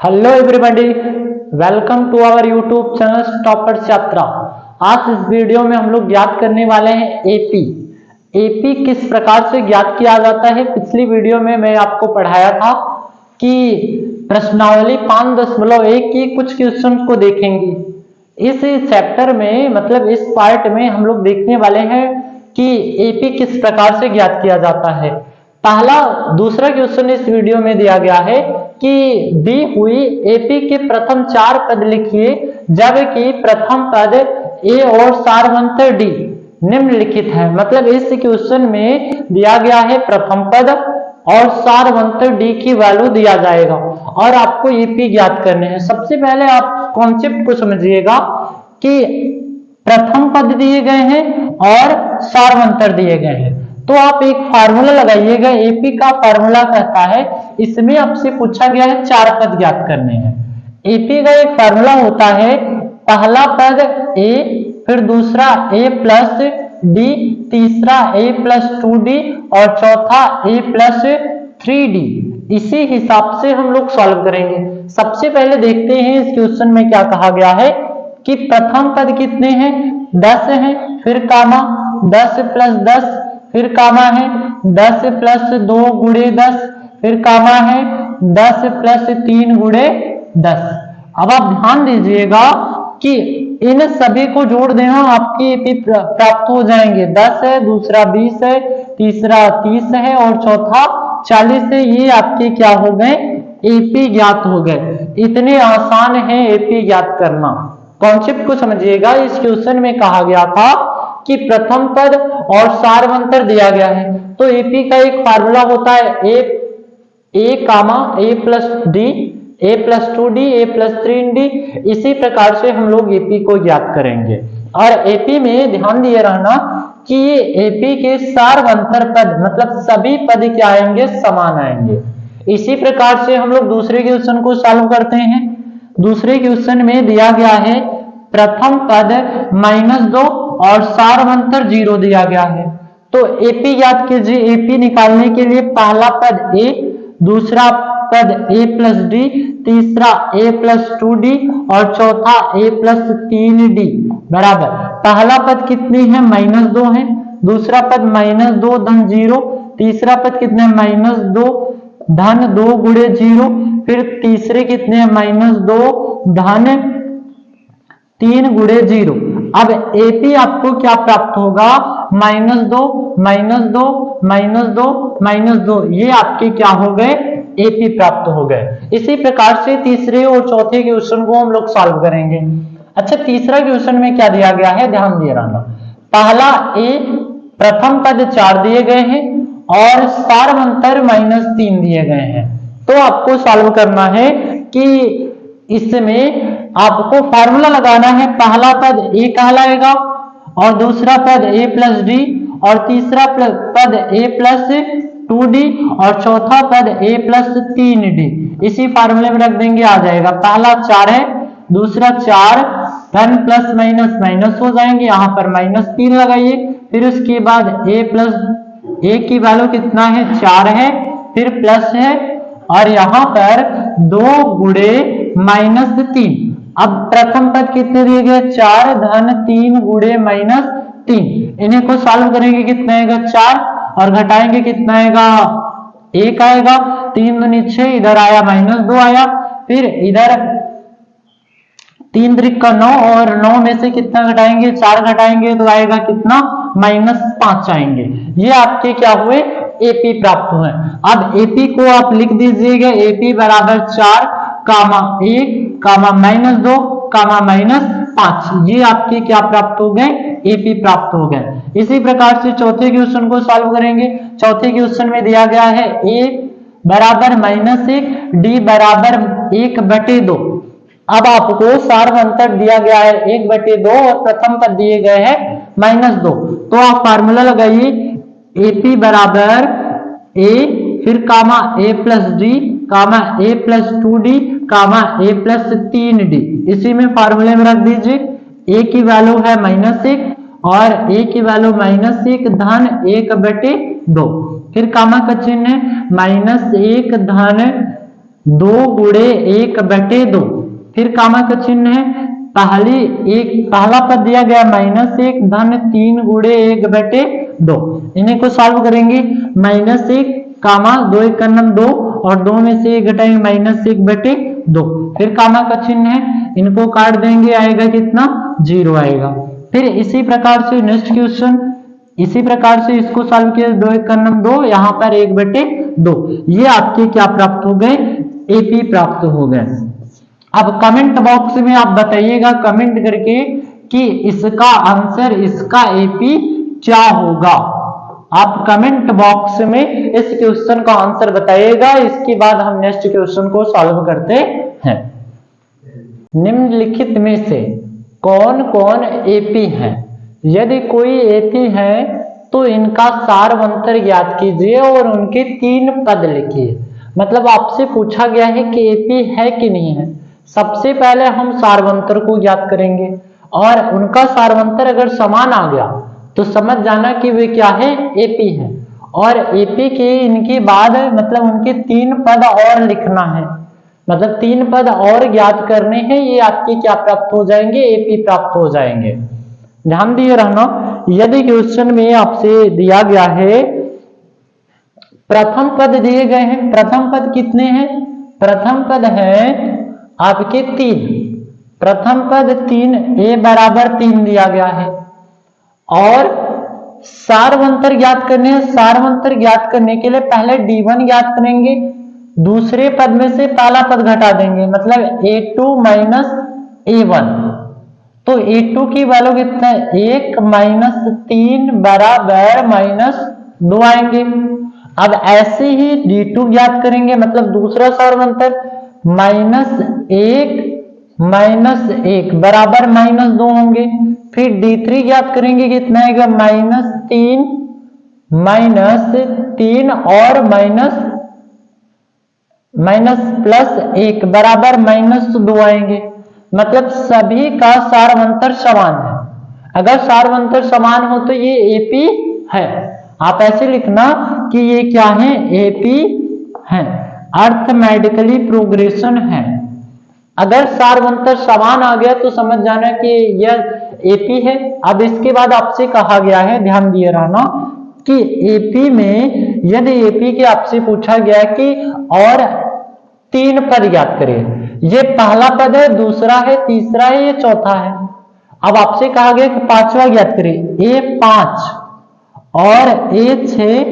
Hello everybody, welcome to our YouTube channel toppers Yatra. आज इस video में हम लोग ज्ञात करने वाले हैं एपी किस प्रकार से ज्ञात किया जाता है। पिछली वीडियो में मैं आपको पढ़ाया था कि प्रश्नावली 5.1 की कुछ क्वेश्चन को देखेंगे। इस चैप्टर में मतलब इस पार्ट में हम लोग देखने वाले हैं कि एपी किस प्रकार से ज्ञात किया जाता है। दूसरा क्वेश्चन इस वीडियो में दिया गया है कि दी हुई एपी के प्रथम 4 पद लिखिए जबकि प्रथम पद ए और सारवंतर डी निम्नलिखित है। मतलब इस क्वेश्चन में दिया गया है प्रथम पद और सारवंतर डी की वैल्यू दिया जाएगा और आपको एपी ज्ञात करने हैं। सबसे पहले आप कॉन्सेप्ट को समझिएगा कि प्रथम पद दिए गए हैं और सारवंतर दिए गए हैं, तो आप एक फार्मूला लगाइएगा। एपी का फार्मूला कहता है, इसमें आपसे पूछा गया है 4 पद ज्ञात करने हैं। एपी का एक फार्मूला होता है, पहला पद ए, फिर दूसरा ए प्लस डी, तीसरा ए प्लस 2डी और चौथा ए प्लस 3डी। इसी हिसाब से हम लोग सॉल्व करेंगे। सबसे पहले देखते हैं इस क्वेश्चन में क्या कहा गया है कि प्रथम पद कितने हैं, 10 हैं, फिर कामा 10 प्लस 10, फिर कामा है 10 प्लस 2 गुणे 10, फिर कामा है 10 प्लस 3 गुणे 10। अब आप ध्यान दीजिएगा कि इन सभी को जोड़ देना, आपकी एपी प्राप्त हो जाएंगे। 10 है, दूसरा 20 है, तीसरा 30 है और चौथा 40 है। ये आपके क्या हो गए, एपी ज्ञात हो गए। इतने आसान है एपी ज्ञात करना। कॉन्सेप्ट को समझिएगा। इस क्वेश्चन में कहा गया था कि प्रथम पद और सारवंतर दिया गया है, तो एपी का एक फार्मूला होता है ए कामा ए प्लस डी, ए प्लस 2डी, ए प्लस 3डी। इसी प्रकार से हम लोग एपी को ज्ञात करेंगे। और एपी में ध्यान दिए रहना कि ये एपी के सारवंतर पद मतलब सभी पद क्या आएंगे, समान आएंगे। इसी प्रकार से हम लोग दूसरे क्वेश्चन को सॉल्व करते हैं। दूसरे क्वेश्चन में दिया गया है प्रथम पद -2 और सारवंतर 0 दिया गया है, तो एपी ज्ञात कीजिए। एपी निकालने के लिए पहला पद ए, दूसरा पद ए प्लस डी, तीसरा ए प्लस 2डी और चौथा ए प्लस 3डी बराबर। पहला पद कितनी है, -2 है, दूसरा पद -2 धन 0, तीसरा पद कितने -2 धन 2 गुणे 0, फिर तीसरे कितने -2 धन 3 गुणे 0। अब एपी आपको क्या प्राप्त होगा, -2 -2 -2 -2। ये आपके क्या हो गए, एपी प्राप्त हो गए। इसी प्रकार से तीसरे और चौथे क्वेश्चन को हम लोग सॉल्व करेंगे। अच्छा, तीसरा क्वेश्चन में क्या दिया गया है, ध्यान दिए रहना। पहला ए, प्रथम पद 4 दिए गए हैं और सारवंतर -3 दिए गए हैं। तो आपको सॉल्व करना है कि इसमें आपको फार्मूला लगाना है। पहला पद ए कहलाएगा और दूसरा पद ए प्लस डी और तीसरा पद ए प्लस 2डी और चौथा पद ए प्लस 3डी। इसी फार्मूले में रख देंगे, आ जाएगा। पहला 4 है, दूसरा 4 धन प्लस माइनस माइनस हो जाएंगे, यहाँ पर -3 लगाइए। फिर उसके बाद ए की वैल्यू कितना है, 4 है, फिर प्लस है और यहाँ पर 2 गुणे -3। अब प्रथम पद कितने दिए गए, 4 धन 3 गुणे -3। इन्हीं को सॉल्व करेंगे, कितना आएगा 4 और घटाएंगे कितना आएगा, 1 आएगा। 3 दूनी 6, इधर आया -2 आया, फिर इधर 3 त्रिक का 9 और 9 में से कितना घटाएंगे, 4 घटाएंगे तो आएगा कितना, -5 आएंगे। ये आपके क्या हुए, एपी प्राप्त हुए। अब एपी को आप लिख दीजिएगा, एपी बराबर 4 कामा 1 कामा -2 कामा -5। ये आपके क्या प्राप्त हो गए, एपी प्राप्त हो गए। इसी प्रकार से चौथे क्वेश्चन को सॉल्व करेंगे। चौथे क्वेश्चन में दिया गया है ए बराबर -1, डी बराबर 1/2। अब आपको सारवंतर दिया गया है 1/2 और प्रथम पद दिए गए हैं -2। तो आप फार्मूला लगाइए, एपी बराबर ए, फिर कामा ए प्लस डी कामा ए प्लस 2डी कामा ए प्लस 3डी। इसी में फार्मूले में रख दीजिए। ए की वैल्यू है -1 और ए की वैल्यू -1 धन 1/2, फिर कामा का चिन्ह है -1 धन 2 गुणे 1/2, फिर कामा का चिन्ह है, पहला पद दिया गया -1 धन 3 गुणे 1/2, इन्हीं को सॉल्व करेंगे। -1 कामा 2 1 का 2 और 2 में से 1 घटाएंगे -1/2, फिर कामा का चिन्ह है, इनको काट देंगे, आएगा कितना 0 आएगा। फिर इसी प्रकार से नेक्स्ट क्वेश्चन, इसी प्रकार से इसको सॉल्व किया, 2 1 का 2, यहाँ पर 1/2, ये आपके क्या प्राप्त हो गए, एपी प्राप्त हो गए। अब कमेंट बॉक्स में आप बताइएगा कमेंट करके कि इसका आंसर, इसका एपी क्या होगा। आप कमेंट बॉक्स में इस क्वेश्चन का आंसर बताइएगा। इसके बाद हम नेक्स्ट क्वेश्चन को सॉल्व करते हैं। निम्नलिखित में से कौन कौन एपी है? यदि कोई एपी है तो इनका सारवंतर ज्ञात कीजिए और उनके 3 पद लिखिए। मतलब आपसे पूछा गया है कि एपी है कि नहीं है। सबसे पहले हम सारवंतर को ज्ञात करेंगे और उनका सारवंतर अगर समान आ गया तो समझ जाना कि वे क्या है, एपी है। और एपी के इनके बाद मतलब उनके 3 पद और लिखना है, मतलब 3 पद और ज्ञात करने हैं, ये आपके क्या प्राप्त हो जाएंगे, एपी प्राप्त हो जाएंगे। ध्यान दिए रहना, यदि क्वेश्चन में आपसे दिया गया है प्रथम पद दिए गए हैं, प्रथम पद कितने हैं, प्रथम पद है आपके 3, प्रथम पद 3, a बराबर 3 दिया गया है और सारवंतर ज्ञात करने हैं। सारवंतर ज्ञात करने के लिए पहले d1 ज्ञात करेंगे, दूसरे पद में से पहला पद घटा देंगे, मतलब a2 माइनस a1, तो a2 की वैल्यू कितना है, 1 - 3 बराबर -2 आएंगे। अब ऐसे ही d2 ज्ञात करेंगे, मतलब दूसरा सारवंतर -1 - 1 बराबर -2 होंगे। फिर d3 ज्ञात करेंगे, कितना आएगा, -3 और +1 बराबर -2 आएंगे। मतलब सभी का सारवंतर समान है। अगर सारवंतर समान हो तो ये एपी है। आप ऐसे लिखना कि ये क्या है, एपी है, अर्थमेटिकली प्रोग्रेशन है। अगर सारवंतर समान आ गया तो समझ जाना कि यह एपी है। अब इसके बाद आपसे कहा गया है, ध्यान दिए रहना, कि एपी में यदि एपी के आपसे पूछा गया कि और 3 पद ज्ञात करें, ये पहला पद है, दूसरा है, तीसरा है, ये चौथा है। अब आपसे कहा गया कि 5वां ज्ञात करें, a5 और a6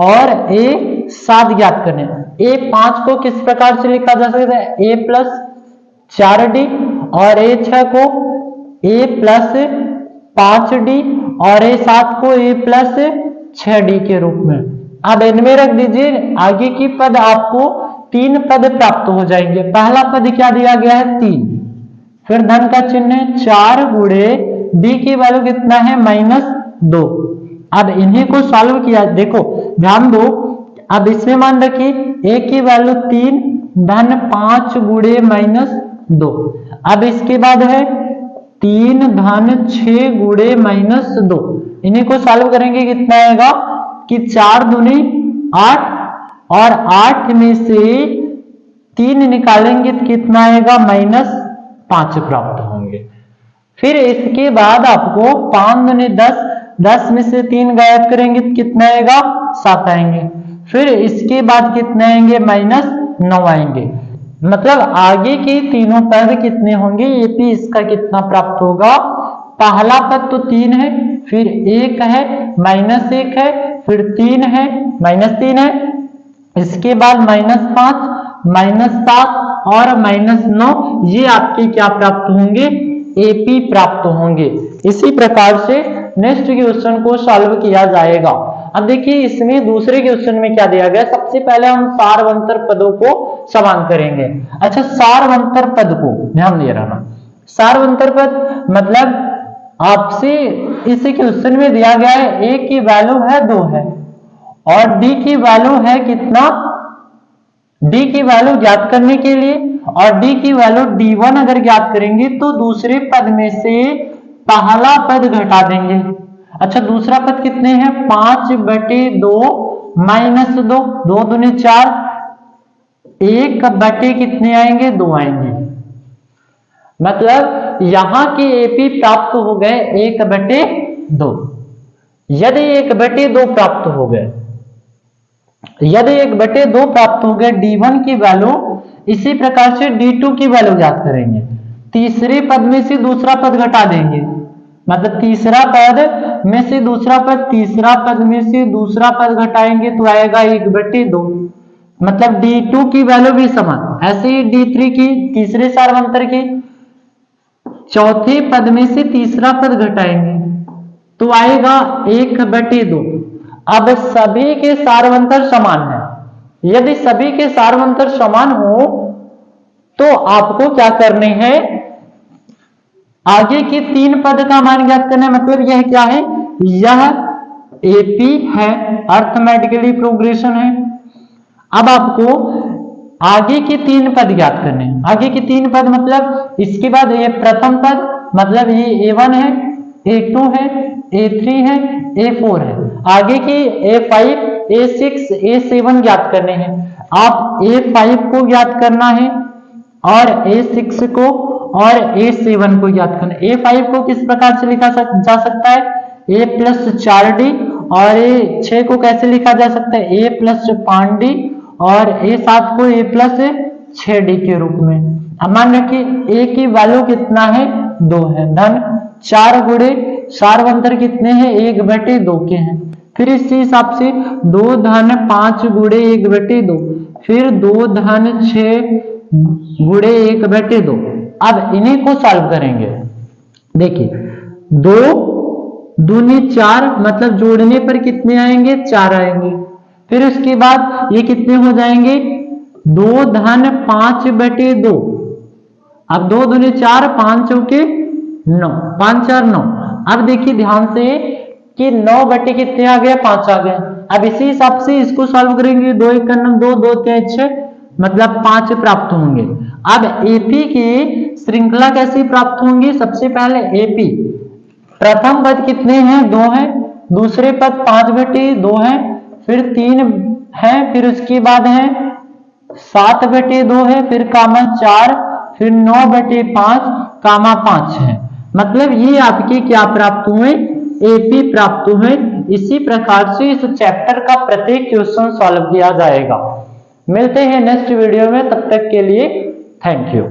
और a7 ज्ञात करने। a5 को किस प्रकार से लिखा जा सकता है, a + 4d और a6 को a + 5d और a7 को a + 6d के रूप में। अब इनमें रख दीजिए, आगे की पद आपको 3 पद प्राप्त हो जाएंगे। पहला पद क्या दिया गया है, 3, फिर धन का चिन्ह है, 4 गुणे d की वैल्यू कितना है, -2। अब इन्हीं को सॉल्व किया, देखो ध्यान दो, अब इसमें मान रखिए a की वैल्यू 3 धन 5 गुणे -2। अब इसके बाद है 3 धन 6 गुणे -2, इन्हीं को सॉल्व करेंगे, कितना आएगा कि 4 दूनी 8 और 8 में से 3 निकालेंगे तो कितना आएगा, -5 प्राप्त होंगे। फिर इसके बाद आपको 5 दूनी 10, 10 में से 3 गायब करेंगे तो कितना आएगा, 7 आएंगे। फिर इसके बाद कितने आएंगे, -9 आएंगे। मतलब आगे के तीनों पद कितने होंगे, एपी इसका कितना प्राप्त होगा, पहला पद तो 3 है, फिर 1 है, -1 है, फिर 3 है, -3 है, इसके बाद -5, -7 और -9, ये आपके क्या प्राप्त होंगे, एपी प्राप्त होंगे। इसी प्रकार से नेक्स्ट क्वेश्चन को सॉल्व किया जाएगा। अब देखिए इसमें दूसरे क्वेश्चन में क्या दिया गया, सबसे पहले हम सारवंतर पदों को समान करेंगे। अच्छा, सारवंतर पद को ध्यान दिए रहना, सारवंतर पद मतलब आपसे इस क्वेश्चन में दिया गया है a की वैल्यू है 2 है और d की वैल्यू है कितना, d की वैल्यू ज्ञात करने के लिए, और d की वैल्यू d1 अगर ज्ञात करेंगे तो दूसरे पद में से पहला पद घटा देंगे। अच्छा, दूसरा पद कितने हैं, 5/2 -2, 2 दूनी 4, 1 बटे कितने आएंगे, 2 आएंगे। मतलब यहां के एपी प्राप्त हो गए 1 बटे 2। यदि 1 बटे 2 प्राप्त हो गए, यदि 1 बटे 2 प्राप्त हो गए, D1 की वैल्यू, इसी प्रकार से D2 की वैल्यू ज्ञात करेंगे। तीसरे पद में से दूसरा पद घटा देंगे, मतलब तीसरा पद में से दूसरा पद, तीसरा पद में से दूसरा पद घटाएंगे तो आएगा 1 बटे 2। मतलब D2 की वैल्यू भी समान। ऐसे ही D3 की, तीसरे सार्वंतर की, चौथे पद में से तीसरा पद घटाएंगे तो आएगा 1 बटे 2। अब सभी के सार्वंतर समान है। यदि सभी के सार्वंतर समान हो तो आपको क्या करने हैं, आगे के 3 पद का मान ज्ञात करना है। मतलब यह क्या है, यह एपी है, अर्थमेटिकली प्रोग्रेशन है। अब आपको आगे के 3 पद ज्ञात करने हैं। आगे के 3 पद मतलब इसके बाद ये प्रथम पद, मतलब ये A1 है, A2 है, A3 है, A4 है। आगे की A5, A6, A7 ज्ञात करने हैं। आप A5 को ज्ञात करना है और A6 को और A7 को ज्ञात करना है। A5 को किस प्रकार से लिखा जा सकता है, A प्लस 4D, और A6 को कैसे लिखा जा सकता है, A प्लस 5D, और A7 को A प्लस 6D के रूप में। अब मान रखिए A की वैल्यू कितना है, 2 है, धन 4 गुणे सार्वंतर कितने हैं, 1 बटे 2 के हैं। फिर इसी हिसाब से 2 धन 5 गुणे 1 बटे 2, फिर 2 धन 6 गुणे 1 बटे 2। अब इन्हीं को सॉल्व करेंगे। देखिए 2 दूनी 4, मतलब जोड़ने पर कितने आएंगे, 4 आएंगे। फिर उसके बाद ये कितने हो जाएंगे, 2 धन 5 बटे 2। अब 2 दूनी 4, 5 चौके 9, 5 4 9। अब देखिए ध्यान से कि 9 बटे कितने आ गए, 5 आ गए। अब इसी हिसाब से इसको सॉल्व करेंगे, 2 1 9, 2 2 3 6, मतलब 5 प्राप्त होंगे। अब एपी की श्रृंखला कैसे प्राप्त होंगी, सबसे पहले एपी प्रथम पद कितने हैं, 2 है, दूसरे पद 5 बटे 2 है, फिर 3 है, फिर उसके बाद है 7 बटे 2 है, फिर कामा 4, फिर 9 बटे 5 कामा 5 है। मतलब ये आपके क्या प्राप्त हुए, एपी प्राप्त हुए। इसी प्रकार से इस चैप्टर का प्रत्येक क्वेश्चन सॉल्व किया जाएगा। मिलते हैं नेक्स्ट वीडियो में, तब तक के लिए थैंक यू।